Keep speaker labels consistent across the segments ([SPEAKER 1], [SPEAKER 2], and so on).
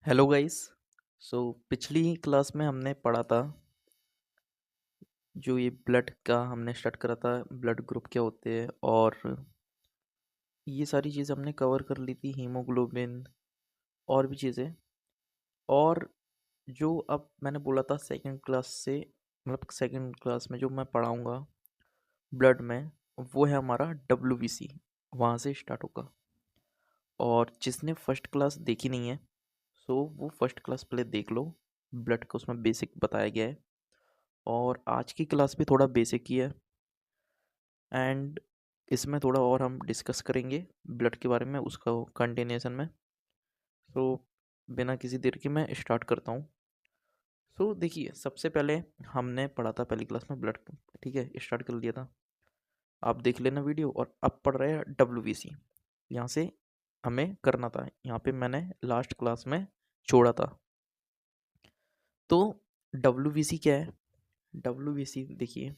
[SPEAKER 1] Hello guys. पिछली class में हमने पढ़ा था जो ये ब्लड का हमने स्टार्ट करा था, ब्लड ग्रुप क्या होते हैं और ये सारी चीज़ें हमने कवर कर ली थी, हीमोग्लोबिन और भी चीज़ें। और जो अब मैंने बोला था सेकंड क्लास से, मतलब सेकंड क्लास में जो मैं पढ़ाऊँगा ब्लड में, वो है हमारा WBC। वहाँ से स्टार्ट होगा। और जिसने फर्स्ट क्लास देखी नहीं है सो वो फर्स्ट क्लास पहले देख लो। ब्लड का उसमें बेसिक बताया गया है और आज की क्लास भी थोड़ा बेसिक ही है। एंड इसमें थोड़ा और हम डिस्कस करेंगे ब्लड के बारे में, उसका कंटिन्यूएशन में। सो बिना किसी देर के मैं स्टार्ट करता हूँ। देखिए, सबसे पहले हमने पढ़ा था पहली क्लास में ब्लड, ठीक है, स्टार्ट कर लिया था। आप देख लेना वीडियो। और अब पढ़ रहे हैं WBC। यहाँ से हमें करना था, यहाँ पे मैंने लास्ट क्लास में छोड़ा था। तो WBC क्या है? WBC देखिए,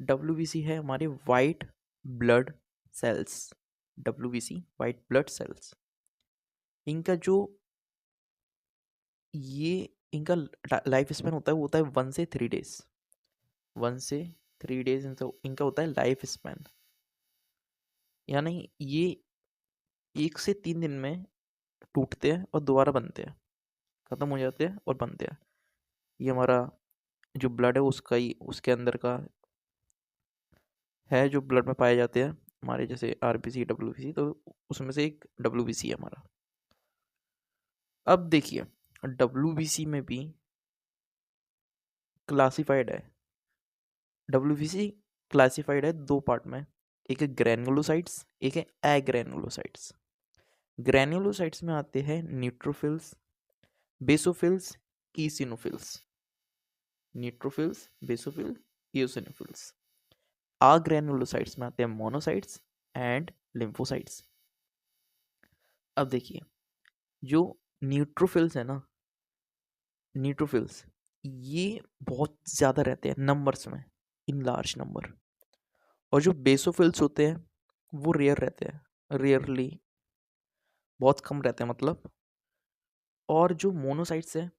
[SPEAKER 1] WBC है हमारे white blood cells. WBC white blood cells, इनका जो ये इनका लाइफ स्पैन होता है वो होता है 1 से 3 डेज। 1 से 3 डेज इनका होता है लाइफ स्पैन। यानी ये 1 से 3 दिन में टूटते हैं और दोबारा बनते हैं, खत्म हो जाते हैं और बनते हैं। ये हमारा जो ब्लड है उसका ही, उसके अंदर का है जो ब्लड में पाए जाते हैं हमारे, जैसे RBC WBC, तो उसमें से एक WBC है हमारा। अब देखिए, WBC में भी क्लासिफाइड है। WBC क्लासिफाइड है 2 पार्ट में। एक है ग्रैनुलोसाइट्स, एक है एग्रैनुलोसाइट्स। ग्रैनुलोसाइट्स में आते हैं neutrophils, basophils, eosinophils. Neutrophils, basophil, eosinophils. Agranulocytes में आते हैं मोनोसाइट्स एंड लिम्फोसाइट्स। अब देखिए, जो न्यूट्रोफिल्स है ना, न्यूट्रोफिल्स ये बहुत ज़्यादा रहते हैं नंबर्स में, इन लार्ज नंबर। और जो बेसोफिल्स होते हैं वो रेयर रहते हैं, रेयरली, बहुत कम रहते हैं मतलब। और जो मोनोसाइट्स है,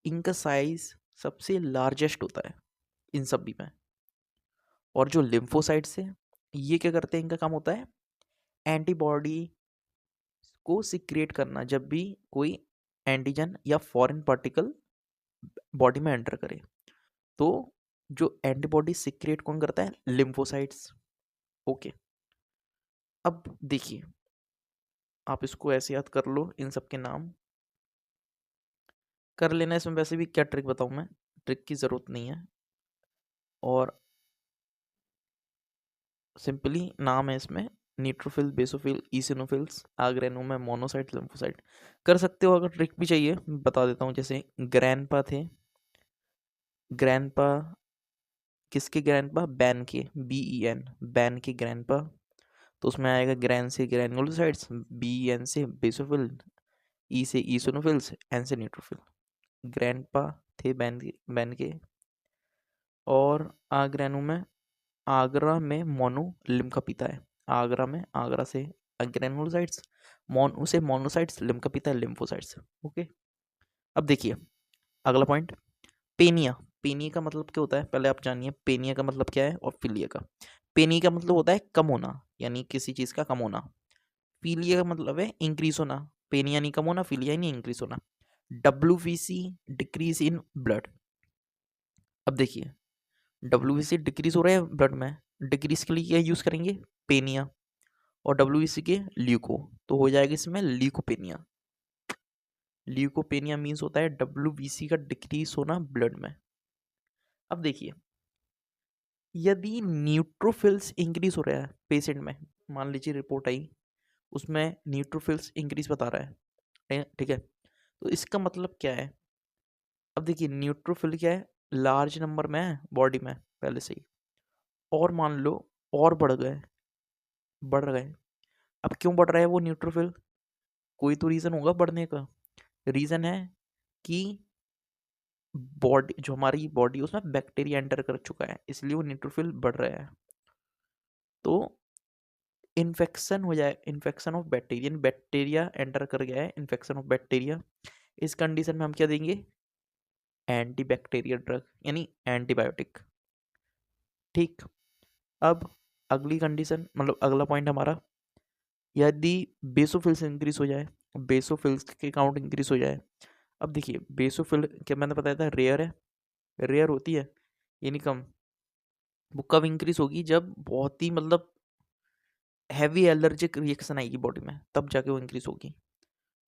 [SPEAKER 1] इनका साइज सबसे लार्जेस्ट होता है इन सभी में। और जो लिम्फोसाइट्स है, ये क्या करते हैं, इनका काम होता है एंटीबॉडी को सिक्रिएट करना जब भी कोई एंटीजन या फॉरेन पार्टिकल बॉडी में एंटर करे। तो जो एंटीबॉडी सिक्रिएट कौन करता है? लिम्फोसाइट्स। ओके। अब देखिए, आप इसको ऐसे याद कर लो, इन सब के नाम कर लेना। इसमें वैसे भी क्या ट्रिक बताऊं मैं, ट्रिक की ज़रूरत नहीं है। और सिंपली नाम है इसमें, न्यूट्रोफिल, बेसोफिल, ईसिनोफिल्स, आग्रेनुम है, मोनोसाइट, लिम्फोसाइट। कर सकते हो, अगर ट्रिक भी चाहिए बता देता हूँ। जैसे ग्रैंडपा थे, ग्रैंडपा किसके ग्रैंडपा? बैन के, BEN, बैन के ग्रैंडपा। तो उसमें आएगा ग्रैन से ग्रैनुलोसाइट्स, BEN से बेसोफिल, ई से ईसिनोफिल्स, एन से न्यूट्रोफिल। ग्रैंडपा थे बैन के। और आग्रेनु में, आगरा में मोनो लिम्का पीता है। आगरा में, आगरा से ग्रेनुलोसाइट्स, मोनो से मोनोसाइट्स, लिम्का पीता है लिम्फोसाइट्स। ओके। अब देखिए अगला पॉइंट, पेनिया। पेनिया का मतलब क्या होता है पहले आप जानिए। पेनिया का मतलब क्या है और फिलिया का। पेनिया का मतलब होता है कम होना, यानी किसी चीज का कम होना। फिलिया का मतलब है इंक्रीज होना। पेनिया नहीं कम होना, फिलिया नहीं इंक्रीज होना। WBC decrease in blood. अब देखिए, WBC डिक्रीज हो रहा है ब्लड में, डिक्रीज के लिए क्या यूज करेंगे? पेनिया। और WBC के ल्यूको, तो हो जाएगा इसमें ल्यूकोपेनिया। ल्यूकोपेनिया मीन्स होता है WBC का डिक्रीज होना ब्लड में। अब देखिए, यदि न्यूट्रोफिल्स इंक्रीज हो रहा है पेशेंट में, मान लीजिए रिपोर्ट आई उसमें न्यूट्रोफिल्स इंक्रीज बता रहा है, ठीक है, तो इसका मतलब क्या है? अब देखिए, न्यूट्रोफिल क्या है, लार्ज नंबर में है बॉडी में पहले से ही, और मान लो और बढ़ गए, बढ़ गए। अब क्यों बढ़ रहा है वो न्यूट्रोफिल? कोई तो रीज़न होगा बढ़ने का। रीज़न है कि बॉडी, जो हमारी बॉडी उसमें बैक्टीरिया एंटर कर चुका है, इसलिए वो न्यूट्रोफिल बढ़ रहा है। तो इन्फेक्शन हो जाए, infection of bacteria, bacteria enter कर गया है, इन्फेक्शन ऑफ बैक्टीरिया, इस कंडीशन में हम क्या देंगे, एंटीबैक्टीरियल ड्रग यानी एंटीबायोटिक। ठीक, अब अगली कंडीशन मतलब अगला पॉइंट हमारा, यदि बेसोफिल्स इंक्रीज हो जाए, बेसोफिल्स के काउंट इंक्रीज हो जाए। अब देखिए बेसोफिल क्या मैंने बताया था, रेयर है, रेयर होती है यानी कम। वो कब इंक्रीज होगी, जब बहुत ही मतलब हैवी एलर्जिक रिएक्शन आएगी बॉडी में, तब जाके वो इंक्रीज होगी।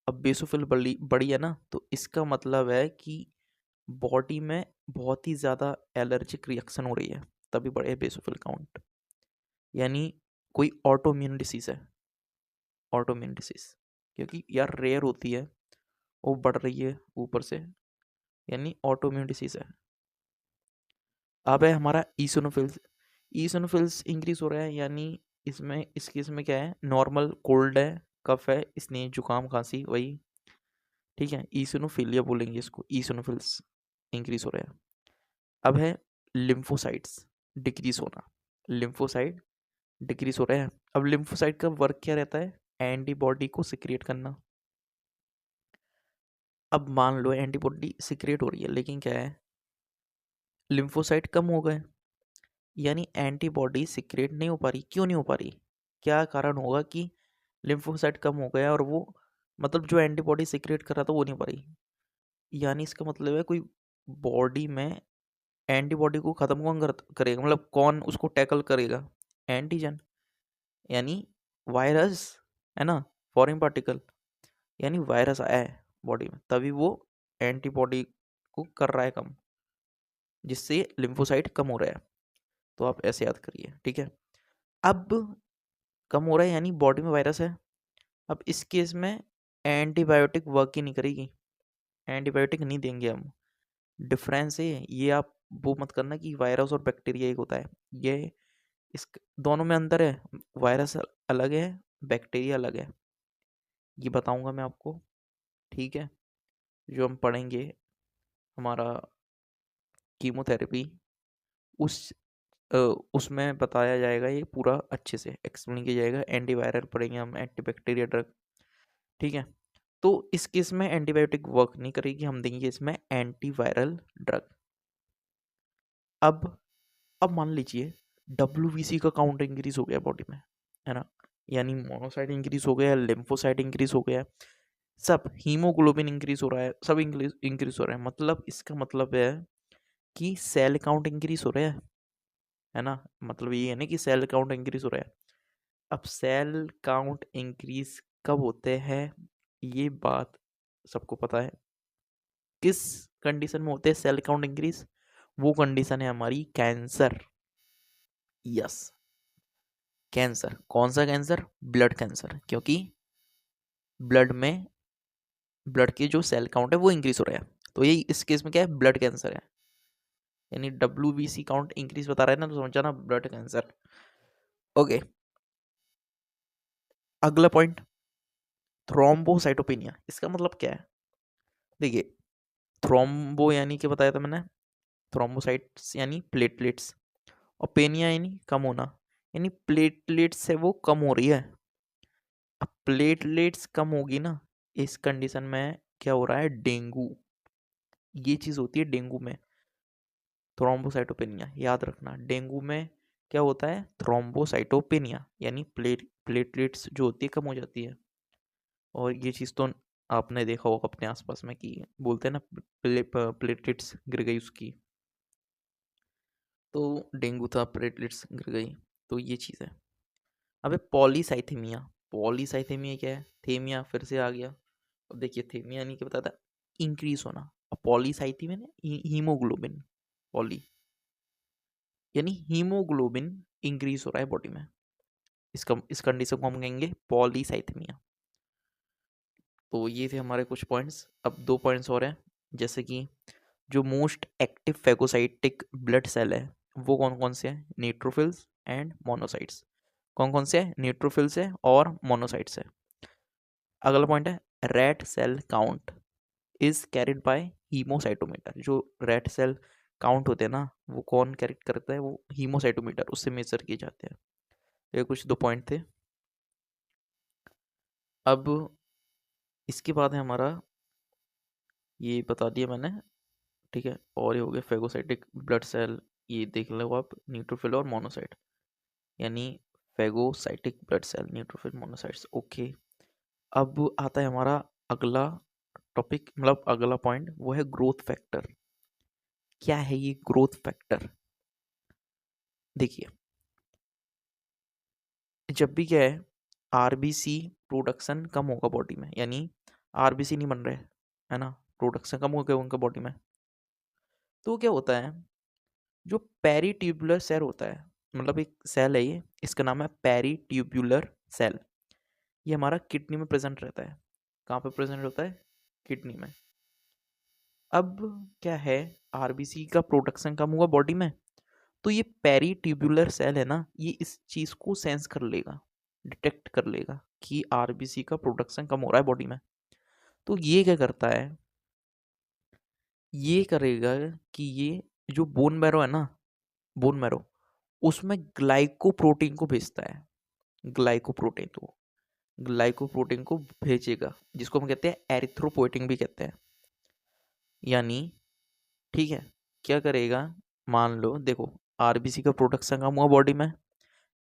[SPEAKER 1] अब बेसोफिल बड़ी बड़ी है ना, तो इसका मतलब है कि बॉडी में बहुत ही ज़्यादा एलर्जिक रिएक्शन हो रही है, तभी बढ़े बेसोफिल काउंट। यानी कोई ऑटोइम्यून डिसीज है, ऑटोइम्यून डिसीज, क्योंकि यार रेयर होती है, वो बढ़ रही है ऊपर से, यानी ऑटोइम्यून डिसीज है। अब है हमारा ईसोनोफिल्स, ईसोनोफिल्स इंक्रीज हो रहा है, यानी इसमें इस केस में क्या है, नॉर्मल कोल्ड है, कफ है, स्नेह जुकाम खांसी वही, ठीक है, ईसोनोफिलिया बोलेंगे इसको, ईसोनोफिल्स इंक्रीज हो रहा है। अब है लिम्फोसाइट्स डिक्रीज होना, लिम्फोसाइट डिक्रीज हो रहा है। अब लिम्फोसाइट का वर्क क्या रहता है, एंटीबॉडी को सिक्रिएट करना। अब मान लो एंटीबॉडी सिक्रिएट हो रही है, लेकिन क्या है, लिम्फोसाइट कम हो गए, यानी एंटीबॉडी सिक्रिएट नहीं हो पा रही। क्यों नहीं हो पा रही, क्या कारण होगा कि लिम्फोसाइट कम हो गया और वो मतलब जो एंटीबॉडी सिक्रिएट कर रहा था वो नहीं हो पा रही। यानी इसका मतलब है कोई बॉडी में एंटीबॉडी को ख़त्म कौन करेगा, मतलब कौन उसको टैकल करेगा, एंटीजन यानी वायरस, है ना, फॉरेन पार्टिकल, यानी वायरस आया है बॉडी में, तभी वो एंटीबॉडी को कर रहा है कम, जिससे लिम्फोसाइट कम हो रहा है। तो आप ऐसे याद करिए, ठीक है। अब कम हो रहा है यानी बॉडी में वायरस है। अब इस केस में एंटीबायोटिक वर्क ही नहीं करेगी, एंटीबायोटिक नहीं देंगे हम। डिफरेंस है ये, आप वो मत करना कि वायरस और बैक्टीरिया एक होता है, ये इस दोनों में अंतर है। वायरस अलग है, बैक्टीरिया अलग है, ये बताऊंगा मैं आपको, ठीक है, जो हम पढ़ेंगे हमारा कीमोथेरेपी, उस अ, उसमें बताया जाएगा, ये पूरा अच्छे से एक्सप्लेन किया जाएगा। एंटीवायरल पढ़ेंगे हम, एंटीबैक्टीरिया ड्रग, ठीक है। तो इस केस में एंटीबायोटिक वर्क नहीं करेगी, हम देंगे इसमें एंटीवायरल ड्रग। अब मान लीजिए WBC का काउंट इंक्रीज हो गया बॉडी में, है ना, यानी मोनोसाइट इंक्रीज हो गया, लिम्फोसाइट इंक्रीज हो गया, सब हीमोग्लोबिन इंक्रीज हो रहा है, सब इंक्रीज हो रहा है। मतलब इसका मतलब है कि सेल काउंट इंक्रीज हो रहा है ना, मतलब ये है ना कि सेल काउंट इंक्रीज हो रहा है। अब सेल काउंट इंक्रीज कब होते हैं, ये बात सबको पता है। किस कंडीशन में होते हैं सेल काउंट इंक्रीज, वो कंडीशन है हमारी कैंसर। यस, कैंसर, कौन सा कैंसर, ब्लड कैंसर, क्योंकि ब्लड में ब्लड की जो सेल काउंट है वो इंक्रीज हो रहा है, तो ये इस केस में क्या है, ब्लड कैंसर है। यानी WBC काउंट इंक्रीज बता रहा है ना, तो समझा ना, ब्लड कैंसर। ओके, अगला पॉइंट, थ्रोम्बोसाइटोपेनिया, इसका मतलब क्या है, देखिए थ्रोम्बो यानी कि बताया था मैंने, थ्रोम्बोसाइट्स यानी प्लेटलेट्स, और पेनिया यानी कम होना, यानी प्लेटलेट्स से वो कम हो रही है। अब प्लेटलेट्स कम होगी ना, इस कंडीशन में क्या हो रहा है, डेंगू, ये चीज़ होती है डेंगू में, थ्रोम्बोसाइटोपेनिया, याद रखना डेंगू में क्या होता है, थ्रोम्बोसाइटोपेनिया, यानी प्लेटलेट्स जो होती है कम हो जाती है। और ये चीज़ तो आपने देखा होगा अपने आसपास में कि बोलते हैं ना, प्लेटलेट्स गिर गई उसकी, तो डेंगू था, प्लेटलेट्स गिर गई, तो ये चीज़ है। अबे पॉलीसाइथेमिया, पॉलीसाइथेमिया क्या है, थेमिया फिर से आ गया। अब देखिए थेमिया यानी कि बताता इंक्रीज होना, और पॉलीसाइथेमिया ने हीमोग्लोबिन, पॉली यानी हीमोग्लोबिन इंक्रीज हो रहा है बॉडी में, इसका इस कंडीशन को हम कहेंगे पॉलीसाइथेमिया। तो ये थे हमारे कुछ पॉइंट्स। अब दो पॉइंट्स और हैं, जैसे कि जो most active phagocytic blood cell है वो कौन कौन से हैं, न्यूट्रोफिल्स एंड मोनोसाइट्स। कौन कौन से हैं, न्यूट्रोफिल्स है और मोनोसाइट्स है। अगला पॉइंट है, red cell count is carried by haemocytometer, जो रेड सेल काउंट होते हैं ना, वो कौन कैरी करता है, वो हीमोसाइटोमीटर, उससे मेजर किए जाते हैं। ये कुछ दो पॉइंट थे। अब इसके बाद है हमारा ये बता दिया मैंने, ठीक है। और ये हो गया फेगोसाइटिक ब्लड सेल, ये देख लो आप, न्यूट्रोफिल और मोनोसाइट, यानी phagocytic blood cell, neutrophil, monocytes. Okay, अब आता है हमारा अगला टॉपिक, मतलब अगला पॉइंट, वो है ग्रोथ फैक्टर। क्या है ये ग्रोथ फैक्टर? देखिए, जब भी क्या है, आरबीसी प्रोडक्शन कम होगा बॉडी में, यानी आरबीसी नहीं बन रहे, है ना, प्रोडक्शन कम हो गया उनका बॉडी में, तो क्या होता है, जो पेरीट्यूबुलर सेल होता है, मतलब एक सेल है ये, इसका नाम है पेरीट्यूबुलर सेल। ये हमारा किडनी में प्रेजेंट रहता है। कहाँ पे प्रेजेंट होता है? किडनी में। अब क्या है, आरबीसी का प्रोडक्शन कम हुआ बॉडी में, तो ये पेरीट्यूबुलर सेल है ना, ये इस चीज़ को सेंस कर लेगा, डिटेक्ट कर लेगा कि आरबीसी का प्रोडक्शन कम हो रहा है बॉडी में। तो ये क्या करता है, ये करेगा कि ये जो बोन मैरो है ना, बोन मैरो, उसमें ग्लाइकोप्रोटीन को भेजता है, ग्लाइकोप्रोटीन को भेजेगा, जिसको हम कहते हैं एरिथ्रोपोइटिन भी कहते हैं। यानी, ठीक है, क्या करेगा, मान लो देखो, आरबीसी का प्रोडक्शन कम हुआ बॉडी में,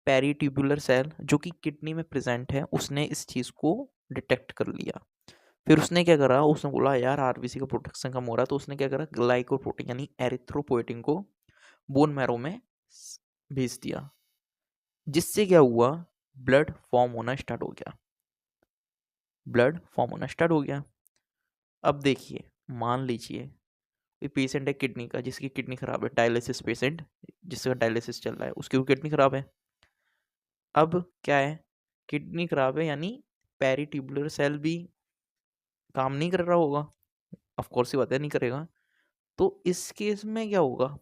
[SPEAKER 1] पेरीट्यूबुलर सेल जो कि किडनी में प्रेजेंट है, उसने इस चीज़ को डिटेक्ट कर लिया। फिर उसने क्या करा, उसने बोला यार आरबीसी का प्रोडक्शन कम हो रहा है, तो उसने क्या करा, ग्लाइकोप्रोटीन यानी एरिथ्रोपोइटिन को बोन मैरो में भेज दिया, जिससे क्या हुआ, ब्लड फॉर्म होना स्टार्ट हो गया, ब्लड फॉर्म होना स्टार्ट हो गया। अब देखिए, मान लीजिए ये पेशेंट है किडनी का, जिसकी किडनी खराब है, डायलिसिस पेशेंट, जिसका डायलिसिस चल रहा है, उसकी भी किडनी खराब है। अब क्या है, किडनी खराब है, यानी पेरीट्यूबुलर सेल भी काम नहीं कर रहा होगा, ऑफ कोर्स ही बात है, नहीं करेगा। तो इस केस में क्या होगा,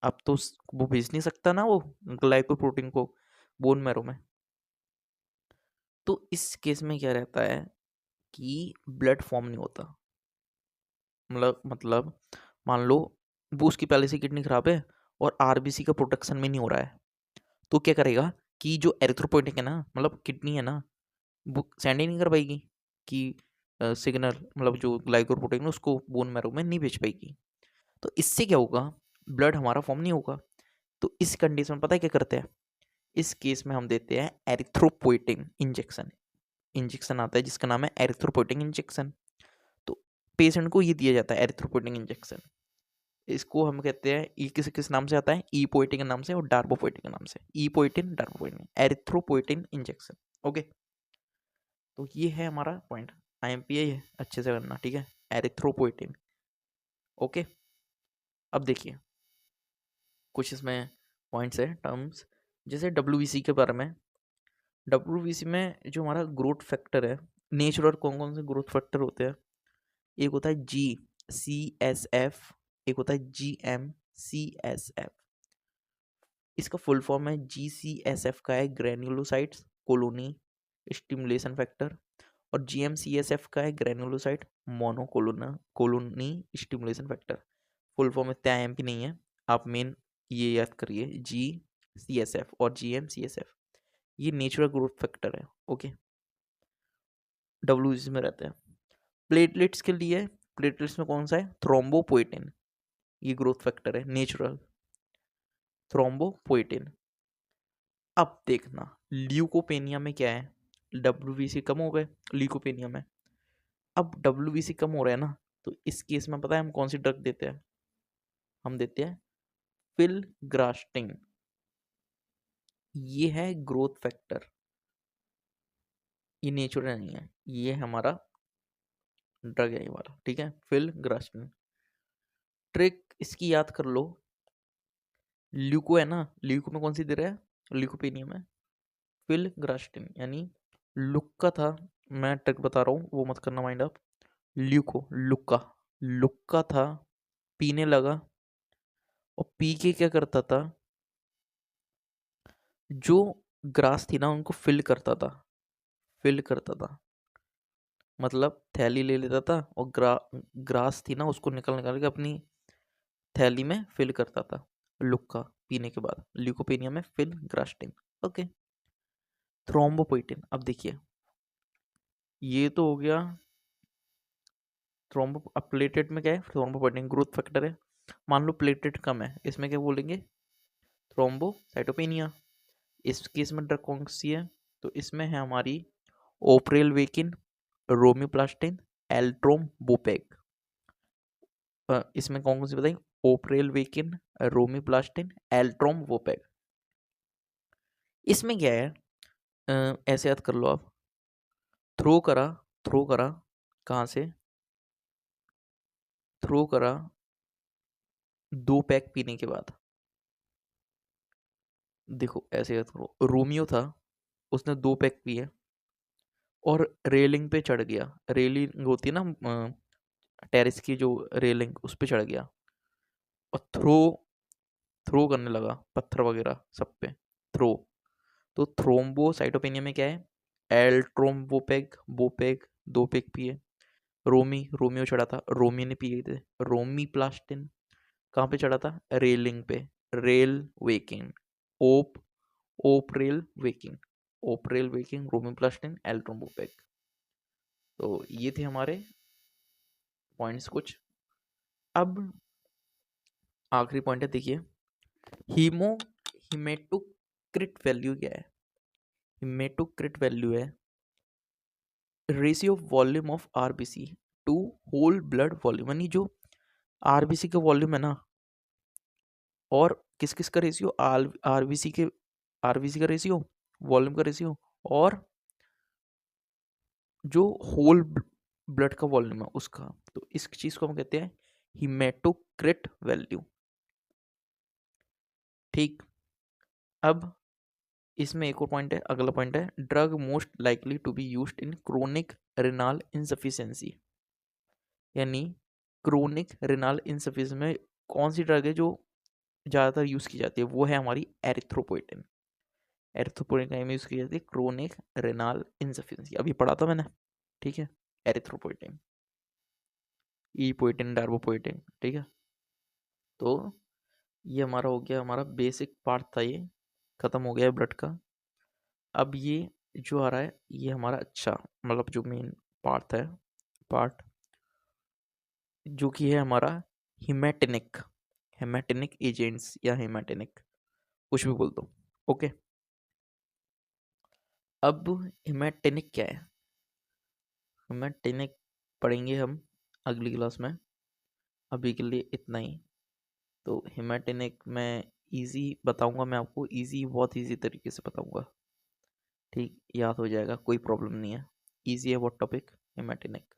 [SPEAKER 1] अब तो वो भेज नहीं सकता ना वो ग्लाइकोप्रोटीन को बोन मैरो में। तो इस केस में क्या रहता है कि ब्लड फॉर्म नहीं होता, मतलब मान लो वो, उसकी पहले से किडनी खराब है और आरबीसी का प्रोडक्शन में नहीं हो रहा है, तो क्या करेगा कि जो एरिथ्रोपोइटिन है ना, मतलब किडनी है ना, वो सेंड ही नहीं कर पाएगी कि सिग्नल, मतलब जो ग्लाइकोप्रोटीन है उसको बोन मैरो में नहीं भेज पाएगी। तो इससे क्या होगा, ब्लड हमारा फॉर्म नहीं होगा। तो इस कंडीशन में पता है क्या करते हैं, इस केस में हम देते हैं एरिथ्रोपोइटिन इंजेक्शन। इंजेक्शन आता है जिसका नाम है एरिथ्रोपोइटिन इंजेक्शन। तो पेशेंट को ये दिया जाता है एरिथ्रोपोइटिन इंजेक्शन। इसको हम कहते हैं, ये किस किस नाम से आता है, ईपोइटिन के नाम से और डार्बोपोइटिन के नाम से, ईपोइटिन डार्बोपोइटिन एरिथ्रोपोइटिन इंजेक्शन। ओके, तो ये है हमारा पॉइंट, आईएमपीआई है, अच्छे से करना, ठीक है, एरिथ्रोपोइटिन। ओके, अब देखिए कुछ इसमें पॉइंट्स है, टर्म्स, जैसे डब्ल्यूबीसी के बारे में। डब्ल्यूबीसी में जो हमारा ग्रोथ फैक्टर है, नेचुरल कौन कौन से ग्रोथ फैक्टर होते हैं, एक होता है GCSF, एक होता है GMCSF। इसका फुल फॉर्म है, GCSF का है ग्रेन्युलोसाइट्स कॉलोनी स्टिमुलेशन फैक्टर, और GMCSF का है granulocyte colony stimulation factor. Full form इतना IMP नहीं है, आप मेन ये याद करिए, GCSF और GMCSF, ये नेचुरल ग्रोथ फैक्टर है। ओके, डब्ल्यूबीसी में रहते हैं। प्लेटलेट्स के लिए, प्लेटलेट्स में कौन सा है, थ्रोम्बोपोइटिन, ये ग्रोथ फैक्टर है नेचुरल, थ्रोम्बोपोइटिन। अब देखना ल्यूकोपेनिया में क्या है, डब्ल्यूबीसी कम हो गए ल्यूकोपेनिया में। अब डब्ल्यूबीसी कम हो रहा है ना, तो इस केस में पता है हम कौन सी ड्रग देते हैं, हम देते हैं फिलग्रास्टिन। ये है ग्रोथ फैक्टर, ये नेचुरल नहीं है, ये हमारा ड्रग है ये वाला, ठीक है, फिलग्रास्टिन। ट्रिक इसकी याद कर लो, ल्यूको है ना, ल्यूको में कौन सी दे रहा है, ल्यूकोपेनिया में फिलग्रास्टिन, यानी लुक्का था, मैं ट्रिक बता रहा हूँ वो मत करना माइंड आप, ल्यूको लुक्का, लुक्का था, पीने लगा, और पी के क्या करता था, जो ग्रास थी ना उनको फिल करता था, मतलब थैली ले लेता था और ग्रास थी ना उसको निकाल निकाल के अपनी थैली में फिल करता था, लुक्का पीने के बाद, ल्यूकोपेनिया में फिल ग्रास्टिन। ओके, थ्रोम्बोपोइटिन, अब देखिए ये तो हो गया अब प्लेटलेट में क्या है, थ्रोम्बोपोइटिन ग्रोथ फैक्टर है। मान लो प्लेटलेट कम है, इसमें क्या बोलेंगे, थ्रोम्बोसाइटोपेनिया। इस केस में ड्रग कौन सी है, तो इसमें है हमारी ओप्रेलवेकिन, रोमिप्लास्टिन, एल्ट्रोम्बोपेग। इसमें कौन कौन सी बताई, ओप्रेलवेकिन, रोमिप्लास्टिन, एल्ट्रोम्बोपेग। इसमें क्या है, ऐसे याद कर लो आप, थ्रो करा कहाँ से, थ्रो करा 2 पैक पीने के बाद। देखो ऐसे याद करो, रोमियो था, उसने 2 पैक पिए और रेलिंग पे चढ़ गया। रेलिंग होती है ना टेरेस की जो रेलिंग, उस पे चढ़ गया और थ्रो थ्रो करने लगा पत्थर वगैरह सब पे, थ्रो। तो थ्रोम्बोसाइटोपेनिया में क्या है, एल्ट्रोम्बोपेग, बोपेग 2 पैक पिए। रोमियो चढ़ा था, रोमी ने पिए थे। रोमी प्लास्टिन कहाँ पे चढ़ा था, रेलिंग पे, रेल वेकिंग, ओप ओप रेल वेकिंग, ओप रेल वेकिंग, रोमी प्लास्टिन, एल्ट्रोम्बोपेग। तो ये थे हमारे पॉइंट्स कुछ। अब आखिरी पॉइंट है, देखिए, हिमेटोक्रिट वैल्यू क्या है। हिमेटोक्रिट वैल्यू है ratio volume of RBC to whole blood volume, यानी जो आरबीसी का वॉल्यूम है ना, और किस किस का रेशियो, आरबीसी का रेशियो, वॉल्यूम का रेशियो, और जो होल ब्लड का वॉल्यूम है उसका। तो इस चीज को हम कहते हैं हिमेटोक्रिट वैल्यू। ठीक। अब इसमें एक और पॉइंट है, अगला पॉइंट है, drug most likely to be used in chronic renal insufficiency, यानी क्रोनिक रेनाल इंसफिशियंसी में कौन सी ड्रग है जो ज़्यादातर यूज़ की जाती है, वो है हमारी एरिथ्रोपोइटिन। एरिथ्रोपोइटिन का यूज़ की जाती है क्रोनिक रेनाल इंसफिशियंसी, अभी पढ़ा था मैंने, ठीक है, एरिथ्रोपोइटिन, ईपोइटिन, डार्बोपोइटिन, ठीक है। तो ये हमारा हो गया, हमारा बेसिक पार्ट था, ये ख़त्म हो गया है ब्लड का। अब ये जो आ रहा है, ये हमारा अच्छा मतलब जो मेन पार्ट है, पार्ट जो कि है हमारा हिमेटेनिक, हेमेटेनिक एजेंट्स या हेमेटेनिक, कुछ भी बोल दो, ओके। अब हिमेटेनिक क्या है, हिमेटेनिक पढ़ेंगे हम अगली क्लास में, अभी के लिए इतना ही। तो हिमेटेनिक मैं इजी बताऊंगा, मैं आपको इजी, बहुत इजी तरीके से बताऊंगा, ठीक, याद हो जाएगा, कोई प्रॉब्लम नहीं है, इजी है वो टॉपिक, हिमेटेनिक।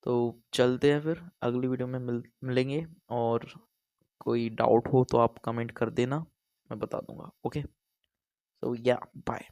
[SPEAKER 1] तो चलते हैं फिर, अगली वीडियो में मिलेंगे, और कोई डाउट हो तो आप कमेंट कर देना, मैं बता दूंगा, ओके। सो या बाय।